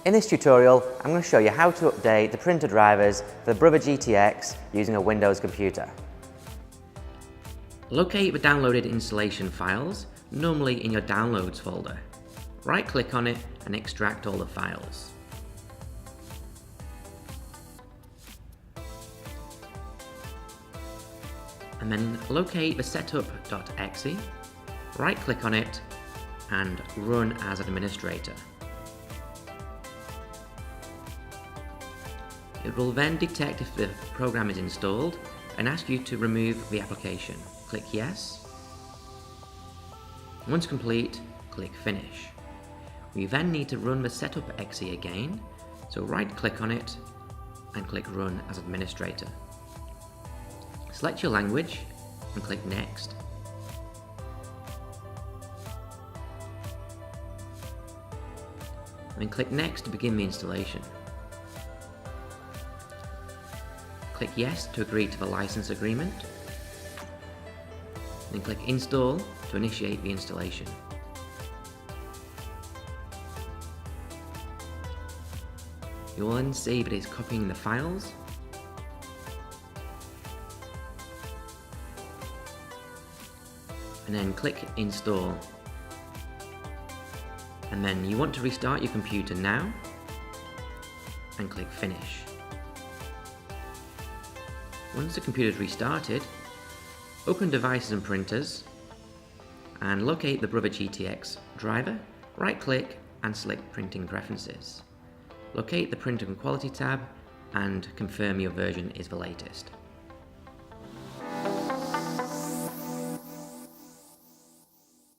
In this tutorial, I'm going to show you how to update the printer drivers for the Brother GTX using a Windows computer. Locate the downloaded installation files, normally in your Downloads folder. Right-click on it and extract all the files. And then locate the setup.exe, right-click on it and run as administrator. It will then detect if the program is installed and ask you to remove the application. Click Yes. Once complete, click Finish. We then need to run the setup.exe again, so right-click on it and click Run as administrator. Select your language and click Next. Then click Next to begin the installation. Click Yes to agree to the license agreement. Then click Install to initiate the installation. You will then see that it's copying the files. And then click Install. And then you want to restart your computer now and click Finish. Once the computer is restarted, open Devices and Printers and locate the Brother GTX driver, right-click and select Printing Preferences. Locate the Print and Quality tab and confirm your version is the latest.